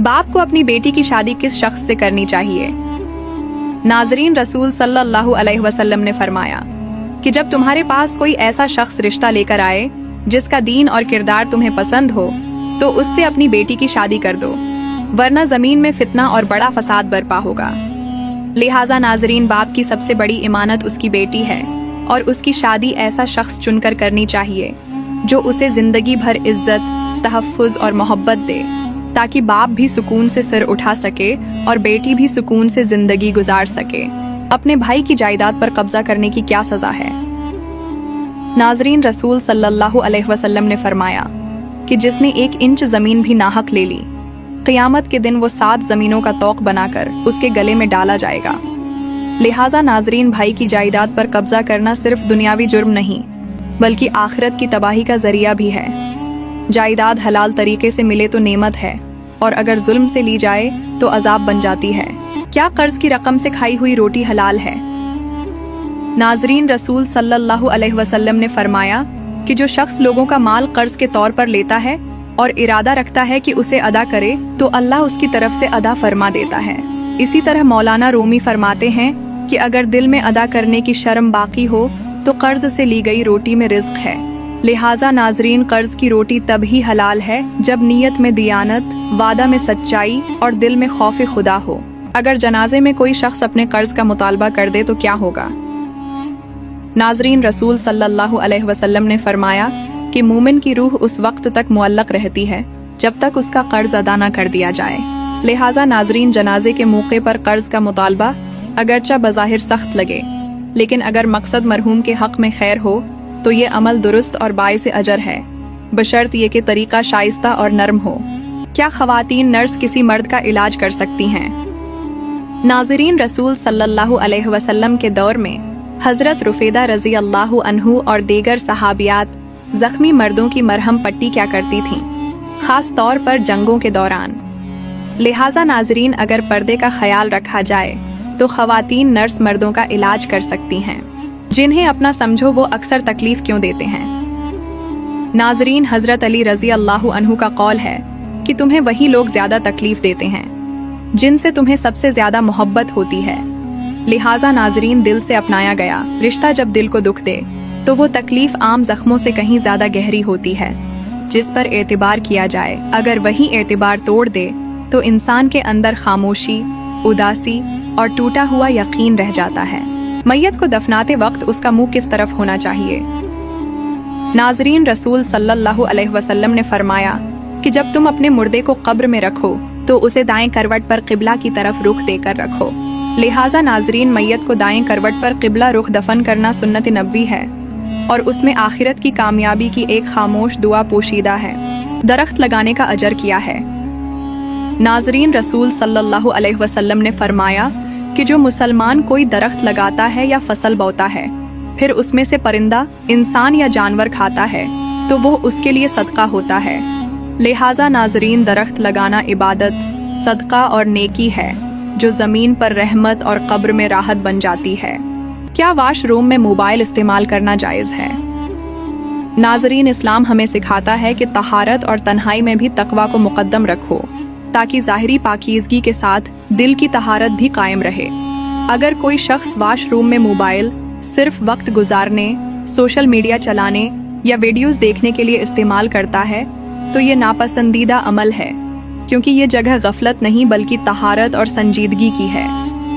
बाप को अपनी बेटी की शादी किस शख्स से करनी चाहिए? नाजरीन, रसूल सल्लल्लाहु अलैहि वसल्लम ने फरमाया कि जब तुम्हारे पास कोई ऐसा शख्स रिश्ता लेकर आए जिसका दीन और किरदार तुम्हें पसंद हो तो उससे अपनी बेटी की शादी कर दो, वरना जमीन में फितना और बड़ा फसाद बर्पा होगा। लिहाजा नाजरीन, बाप की सबसे बड़ी इमानत उसकी बेटी है और उसकी शादी ऐसा शख्स चुनकर करनी चाहिए जो उसे जिंदगी भर इज्जत, तहफ़्फ़ुज़ और मोहब्बत दे, ताकि बाप भी सुकून से सिर उठा सके और बेटी भी सुकून से जिंदगी गुजार सके। अपने भाई की जायदाद पर कब्जा करने की क्या सजा है? नाजरीन, रसूल सल्लल्लाहु अलैहि वसल्लम ने फरमाया कि जिसने 1 इंच जमीन भी नाहक ले ली, क़यामत के दिन वो 7 जमीनों का तोक बनाकर उसके गले में डाला जाएगा। लिहाजा नाजरीन, भाई की जायदाद पर कब्जा करना सिर्फ दुनियावी जुर्म नहीं बल्कि आखिरत की तबाही का जरिया भी है। जायदाद हलाल तरीके से मिले तो नेमत है और अगर जुल्म से ली जाए तो अजाब बन जाती है। क्या कर्ज की रकम से खाई हुई रोटी हलाल है? नाजरीन, रसूल सल्लल्लाहु अलैहि वसल्लम ने फरमाया कि जो शख्स लोगों का माल कर्ज के तौर पर लेता है और इरादा रखता है कि उसे अदा करे तो अल्लाह उसकी तरफ से अदा फरमा देता है। इसी तरह मौलाना रूमी फरमाते हैं कि अगर दिल में अदा करने की शर्म बाकी हो तो कर्ज से ली गई रोटी में रिज्क है। लिहाजा नाजरीन, कर्ज की रोटी तब ही हलाल है जब नीयत में दियानत, वादा में सच्चाई और दिल में खौफ खुदा हो। अगर जनाजे में कोई शख्स अपने कर्ज का मुतालबा कर दे तो क्या होगा? नाजरीन, रसूल सल्लल्लाहु अलैहि वसल्लम ने फरमाया कि मोमिन की रूह उस वक्त तक मुअल्लक रहती है जब तक उसका कर्ज अदा न कर दिया जाए। लिहाजा नाजरीन, जनाजे के मौके पर कर्ज का मुतालबा अगरचा बज़ाहिर सख्त लगे, लेकिन अगर मकसद मरहूम के हक में खैर हो तो ये अमल दुरुस्त और बाइस अजर है, बशर्त ये कि तरीका शाइस्ता और नर्म हो। क्या ख़वातीन नर्स किसी मर्द का इलाज कर सकती हैं? नाज़रीन, रसूल सल्लल्लाहु अलैहि वसल्लम के दौर में हज़रत रुफ़ैदा रज़ी अल्लाहु अन्हु और दीगर सहाबियात ज़ख्मी मर्दों की मरहम पट्टी क्या करती थीं, ख़ास तौर पर जंगों के दौरान। लिहाजा नाज़रीन, अगर पर्दे का ख्याल रखा जाए तो ख़वातीन नर्स मर्दों का इलाज कर सकती हैं जिन्हें अपना समझो वो अक्सर तकलीफ क्यों देते हैं। नाज़रीन, हज़रत अली रज़ी अल्लाहु अन्हु का कौल है कि तुम्हें वही लोग ज्यादा तकलीफ देते हैं जिनसे तुम्हें सबसे ज्यादा मोहब्बत होती है। लिहाजा नाज़रीन, दिल से अपनाया गया रिश्ता जब दिल को दुख दे तो वो तकलीफ आम जख्मों से कहीं ज्यादा गहरी होती है जिस पर एतबार किया जाए। अगर वही एतबार तोड़ दे तो इंसान के अंदर खामोशी, उदासी और टूटा हुआ यकीन रह जाता है। मैयत को दफनाते वक्त उसका मुंह किस तरफ होना चाहिए? नाज़रीन, रसूल सल्लल्लाहु अलैहि वसल्लम ने फरमाया कि जब तुम अपने मुर्दे को कब्र में रखो तो उसे दाएं करवट पर किबला की तरफ रुख देकर रखो। लिहाजा नाज़रीन, मैयत को दाएं करवट पर किबला रुख दफन करना सुन्नत नबवी है और उसमें आखिरत की कामयाबी की एक खामोश दुआ पोशीदा है। दरख्त लगाने का अजर किया है। नाज़रीन, रसूल सल्लल्लाहु अलैहि वसल्लम ने फरमाया कि जो मुसलमान कोई दरख्त लगाता है या फसल बोता है फिर उसमें से परिंदा, इंसान या जानवर खाता है तो वो उसके लिए सदका होता है। लिहाजा नाज़रीन, दरख्त लगाना इबादत, सदका और नेकी है जो ज़मीन पर रहमत और कब्र में राहत बन जाती है। क्या वाशरूम में मोबाइल इस्तेमाल करना जायज़ है? नाज़रीन, इस्लाम हमें सिखाता है कि तहारत और तन्हाई में भी तकवा को मुकद्दम रखो ताकि ज़ाहिरी पाकीज़गी के साथ दिल की तहारत भी कायम रहे। अगर कोई शख्स वाशरूम में मोबाइल सिर्फ वक्त गुजारने, सोशल मीडिया चलाने या वीडियोस देखने के लिए इस्तेमाल करता है तो ये नापसंदीदा अमल है, क्योंकि ये जगह गफलत नहीं बल्कि तहारत और संजीदगी की है।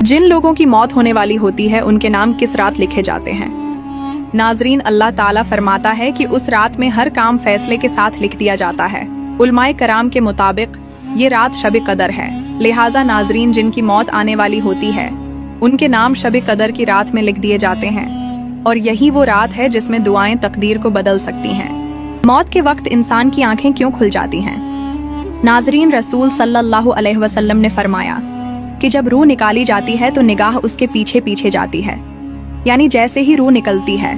जिन लोगों की मौत होने वाली होती है उनके नाम किस रात लिखे जाते हैं? नाज़रीन, अल्लाह ताला फरमाता है कि उस रात में हर काम फैसले के साथ लिख दिया जाता है। उलमाए कराम के मुताबिक ये रात शब कदर है। लिहाजा नाज़रीन, जिनकी मौत आने वाली होती है उनके नाम शब कदर की रात में लिख दिए जाते हैं और यही वो रात है जिसमें दुआएं तकदीर को बदल सकती हैं। मौत के वक्त इंसान की आंखें क्यों खुल जाती हैं? नाज़रीन, रसूल सल्लल्लाहु अलैहि वसल्लम ने फरमाया कि जब रूह निकाली जाती है तो निगाह उसके पीछे पीछे जाती है, यानी जैसे ही रूह निकलती है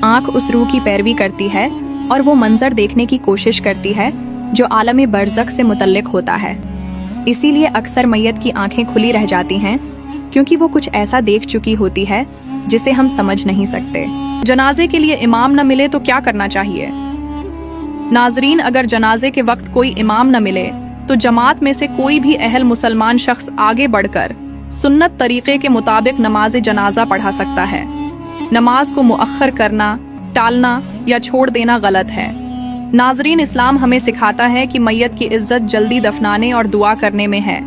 आंख उस रूह की पैरवी करती है और वो मंजर देखने की कोशिश करती है जो आलम बरज़ख से मुतल्लिक होता है। इसीलिए अक्सर मैयत की आंखें खुली रह जाती हैं क्योंकि वो कुछ ऐसा देख चुकी होती है जिसे हम समझ नहीं सकते। जनाजे के लिए इमाम न मिले तो क्या करना चाहिए? नाज़रीन, अगर जनाजे के वक्त कोई इमाम न मिले तो जमात में से कोई भी अहल मुसलमान शख्स आगे बढ़कर सुन्नत तरीके के मुताबिक नमाज जनाजा पढ़ा सकता है। नमाज को मुअख्खर करना, टालना या छोड़ देना गलत है। नाजरीन, इस्लाम हमें सिखाता है कि मैयत की इज्जत जल्दी दफनाने और दुआ करने में है,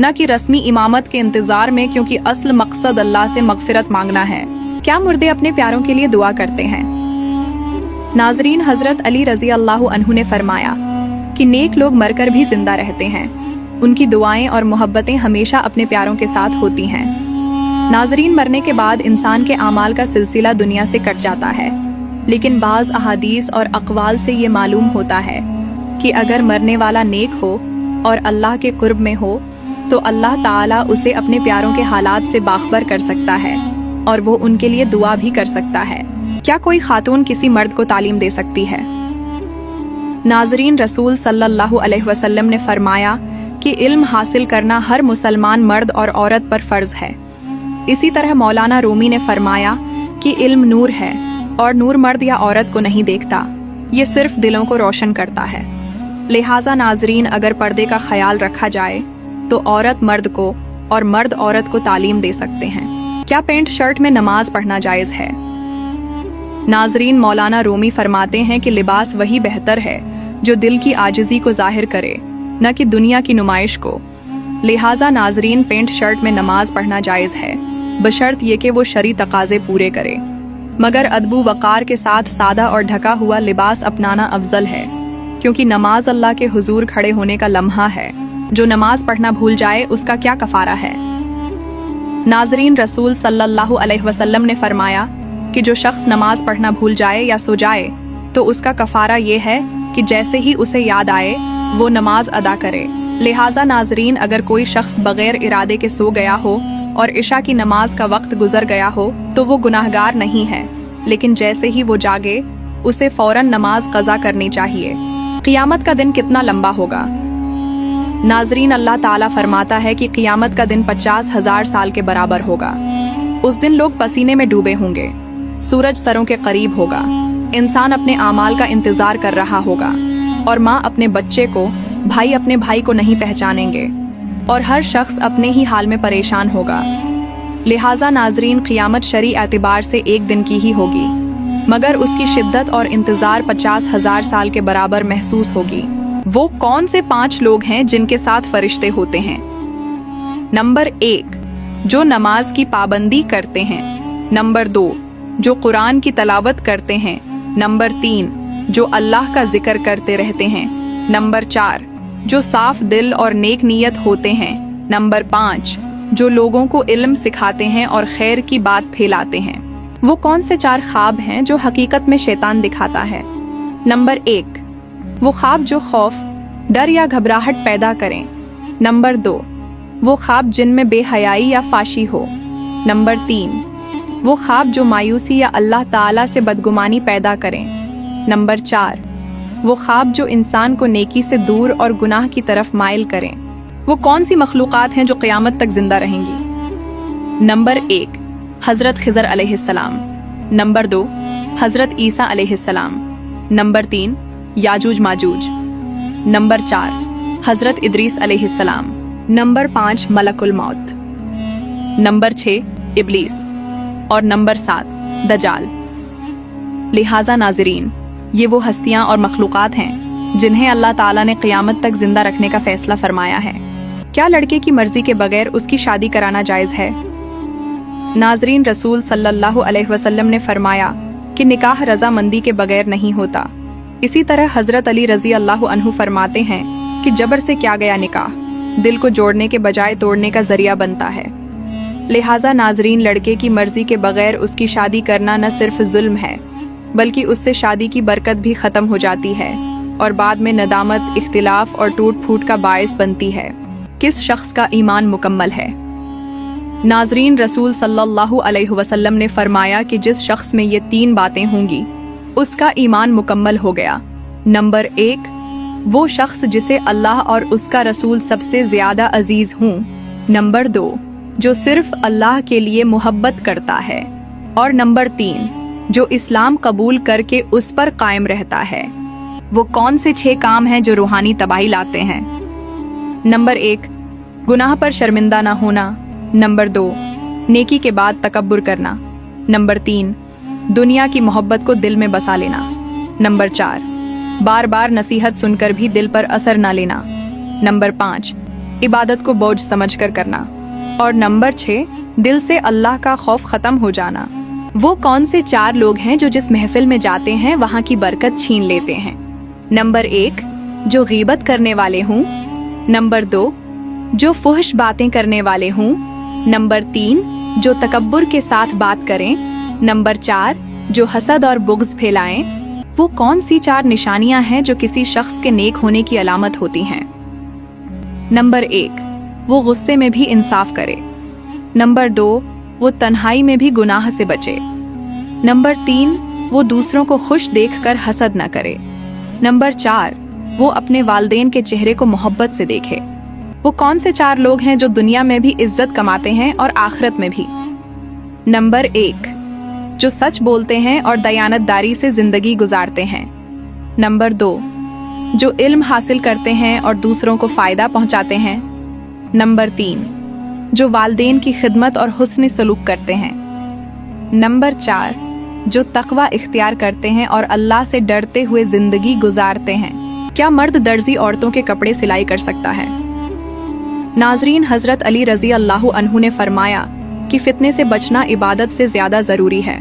न कि रस्मी इमामत के इंतजार में, क्योंकि असल मकसद अल्लाह से मगफिरत मांगना है। क्या मुर्दे अपने प्यारों के लिए दुआ करते हैं? नाजरीन, हजरत अली रजी अल्लाह अन्हु ने फरमाया कि नेक लोग मरकर भी जिंदा रहते हैं। उनकी दुआएं और मोहब्बतें हमेशा अपने प्यारों के साथ होती हैं। नाजरीन, मरने के बाद इंसान के आमाल का सिलसिला दुनिया से कट जाता है, लेकिन बाज अहादीस और अक़वाल से ये मालूम होता है कि अगर मरने वाला नेक हो और अल्लाह के कुर्ब में हो तो अल्लाह ताला उसे अपने प्यारों के हालात से बाखबर कर सकता है और वो उनके लिए दुआ भी कर सकता है। क्या कोई खातून किसी मर्द को तालीम दे सकती है? नाजरीन, रसूल सल्लल्लाहु अलैहि वसल्लम ने फरमाया कि इल्म हासिल करना हर मुसलमान मर्द और औरत पर फर्ज है। इसी तरह मौलाना रूमी ने फरमाया कि इल्म नूर है और नूर मर्द या औरत को नहीं देखता, ये सिर्फ दिलों को रोशन करता है। लिहाजा नाजरीन, अगर पर्दे का ख्याल रखा जाए तो औरत मर्द को और मर्द औरत को तालीम दे सकते हैं। क्या पैंट शर्ट में नमाज पढ़ना जायज़ है? नाजरीन, मौलाना रूमी फरमाते हैं कि लिबास वही बेहतर है जो दिल की आजिज़ी को जाहिर करे, न कि दुनिया की नुमाइश को। लिहाजा नाजरीन, पैंट शर्ट में नमाज पढ़ना जायज़ है, बशर्त ये कि वो शरई तकाजे पूरे करे। मगर अदबु वक़ार के साथ सादा और ढका हुआ लिबास अपनाना अफजल है, क्योंकि नमाज अल्लाह के हुजूर खड़े होने का लम्हा है। जो नमाज पढ़ना भूल जाए उसका क्या कफारा है? नाजरीन, रसूल सल्लल्लाहु अलैहि वसल्लम ने फरमाया कि जो शख्स नमाज पढ़ना भूल जाए या सो जाए तो उसका कफारा ये है कि जैसे ही उसे याद आए वो नमाज अदा करे। लिहाजा नाजरीन, अगर कोई शख्स बगैर इरादे के सो गया हो और इशा की नमाज का वक्त गुजर गया हो तो वो गुनाहगार नहीं है, लेकिन जैसे ही वो जागे उसे फौरन नमाज कज़ा करनी चाहिए। क़ियामत का दिन कितना लंबा होगा? नाजरीन, अल्लाह ताला फरमाता है कि क़ियामत का दिन 50,000 साल के बराबर होगा। उस दिन लोग पसीने में डूबे होंगे, सूरज सरों के करीब होगा, इंसान अपने आमाल का इंतजार कर रहा होगा और माँ अपने बच्चे को, भाई अपने भाई को नहीं पहचानेंगे और हर शख्स अपने ही हाल में परेशान होगा। लिहाजा नाजरीन, क़ियामत शरई एतबार से एक दिन की ही होगी, मगर उसकी शिद्दत और इंतजार 50,000 साल के बराबर महसूस होगी। वो कौन से 5 लोग हैं जिनके साथ फरिश्ते होते हैं? नंबर 1, जो नमाज की पाबंदी करते हैं। नंबर 2, जो कुरान की तलावत करते हैं। नंबर 3, जो अल्लाह का जिक्र करते रहते हैं। नंबर 4, जो साफ दिल और नेक नीयत होते हैं। नंबर 5, जो लोगों को इल्म सिखाते हैं और खैर की बात फैलाते हैं। वो कौन से 4 ख्वाब हैं जो हकीकत में शैतान दिखाता है? नंबर 1, वो ख्वाब जो खौफ, डर या घबराहट पैदा करें। नंबर 2, वो ख्वाब जिनमें बेहयाई या फाशी हो। नंबर 3, वो ख्वाब जो मायूसी या अल्लाह ताला से बदगुमानी पैदा करें। नंबर 4, वो ख्वाब जो इंसान को नेकी से दूर और गुनाह की तरफ माइल करें। वो कौन सी मखलूक़ात हैं जो क़यामत तक जिंदा रहेंगी? नंबर 1, हज़रत खिज़र अलैहिस्सलाम। नंबर 2, हज़रत ईसा अलैहिस्सलाम। नंबर 3, याजूज माजूज। नंबर 4, हज़रत इदरीस अलैहिस्सलाम। नंबर 5, मलकुल मौत। नंबर 6, इब्लीस। और नंबर 7, दजाल। लिहाजा नाज़रीन, ये वो हस्तियां और मखलूक़ात हैं जिन्हें अल्लाह ताला ने क़यामत तक जिंदा रखने का फैसला फरमाया है। क्या लड़के की मर्जी के बगैर उसकी शादी कराना जायज़ है? नाज़रीन, रसूल सल्लल्लाहु अलैहि वसल्लम ने फरमाया कि निकाह रज़ामंदी के बगैर नहीं होता। इसी तरह हज़रत अली रज़ी अल्लाहु अन्हु फरमाते हैं कि जबर से किया गया निकाह दिल को जोड़ने के बजाय तोड़ने का जरिया बनता है। लिहाजा नाज़रीन, लड़के की मर्जी के बगैर उसकी शादी करना न सिर्फ जुल्म है, बल्कि उससे शादी की बरकत भी ख़त्म हो जाती है और बाद में नदामत, इख्तिलाफ और टूट फूट का बायस बनती है। किस शख्स का ईमान मुकम्मल है? नाज़रीन, रसूल सल्लल्लाहु अलैहि वसल्लम ने फरमाया कि जिस शख्स में ये 3 बातें होंगी उसका ईमान मुकम्मल हो गया। नंबर 1, वो शख्स जिसे अल्लाह और उसका रसूल सबसे ज़्यादा अजीज़ हों। नंबर 2, जो सिर्फ अल्लाह के लिए मोहब्बत करता है। और नंबर 3, जो इस्लाम कबूल करके उस पर कायम रहता है। वो कौन से 6 काम हैं जो रूहानी तबाही लाते हैं? नंबर 1, गुनाह पर शर्मिंदा ना होना। नंबर 2, नेकी के बाद तकब्बुर करना। नंबर 3, दुनिया की मोहब्बत को दिल में बसा लेना। नंबर 4, बार बार नसीहत सुनकर भी दिल पर असर ना लेना। नंबर 5, इबादत को बोझ समझकर करना। और नंबर 6, दिल से अल्लाह का खौफ खत्म हो जाना। वो कौन से 4 लोग हैं जो जिस महफिल में जाते हैं वहां की बरकत छीन लेते हैं? नंबर 1, जो गीबत करने वाले हों। नंबर 2, जो फुहश बातें करने वाले हों। नंबर 3, जो तकब्बुर के साथ बात करें। नंबर 4, जो हसद और बुग़्ज़ फैलाएं। वो कौन सी 4 निशानियां हैं जो किसी शख्स के नेक होने की अलामत होती हैं? नंबर 1, वो गुस्से में भी इंसाफ करे। नंबर 2, वो तन्हाई में भी गुनाह से बचे। नंबर 3, वो दूसरों को खुश देखकर हसद न करे। नंबर 4, वो अपने वालिदैन के चेहरे को मोहब्बत से देखे। वो कौन से 4 लोग हैं जो दुनिया में भी इज्जत कमाते हैं और आखिरत में भी? नंबर 1, जो सच बोलते हैं और दयानतदारी से जिंदगी गुजारते हैं। नंबर 2, जो इल्म हासिल करते हैं और दूसरों को फायदा पहुंचाते हैं। नंबर 3, जो वालिदैन की खिदमत और हुस्न सलूक करते हैं। नंबर 4, जो तकवा इख्तियार करते हैं और अल्लाह से डरते हुए जिंदगी गुजारते हैं। क्या मर्द दर्जी औरतों के कपड़े सिलाई कर सकता है? नाजरीन, हजरत अली रजी अल्लाह अन्हु ने फरमाया कि फितने से बचना इबादत से ज्यादा जरूरी है,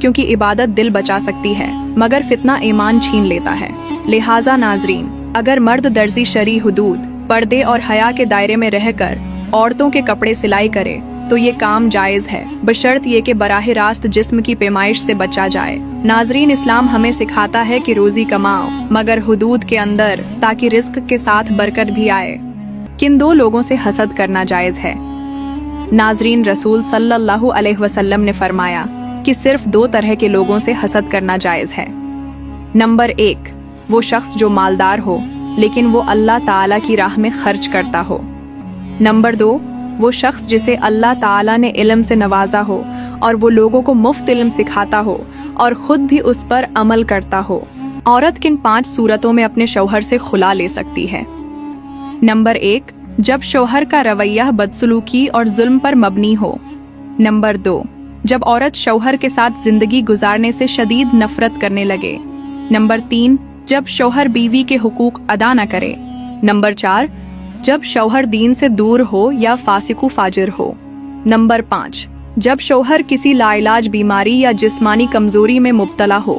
क्योंकि इबादत दिल बचा सकती है मगर फितना ईमान छीन लेता है। लिहाजा नाजरीन, अगर मर्द दर्जी शरी हुदूद, पर्दे और हया के दायरे में रहकर औरतों के कपड़े सिलाई करे तो ये काम जायज है, बशर्त ये कि बराह रास्त जिस्म की पैमाइश से बचा जाए। नाजरीन, इस्लाम हमें सिखाता है कि रोजी कमाओ मगर हुदूद के अंदर, ताकि रिस्क के साथ बरकत भी आए। किन 2 लोगों से हसद करना जायज है? नाजरीन, रसूल सल्लल्लाहु अलैहि वसल्लम ने फरमाया कि सिर्फ 2 तरह के लोगों से हसद करना जायज है। नंबर 1, वो शख्स जो मालदार हो लेकिन वो अल्लाह ताला की राह में खर्च करता हो। नंबर 2, वो शख्स जिसे अल्लाह ताला ने इल्म से नवाजा हो और वो लोगों को मुफ्त इल्म सिखाता हो और खुद भी उस पर अमल करता हो। औरत किन 5 सूरतों में अपने शौहर से खुला ले सकती है? नंबर 1, जब शौहर का रवैया बदसलूकी और जुल्म पर मबनी हो। नंबर 2, जब औरत शौहर के साथ जिंदगी गुजारने से शदीद नफरत करने लगे। नंबर 3, जब शौहर बीवी के हुकूक अदा न करे। नंबर 4, जब शौहर दीन से दूर हो या फासिकु फाजिर हो। नंबर 5, जब शौहर किसी लाइलाज बीमारी या जिस्मानी कमजोरी में मुब्तला हो।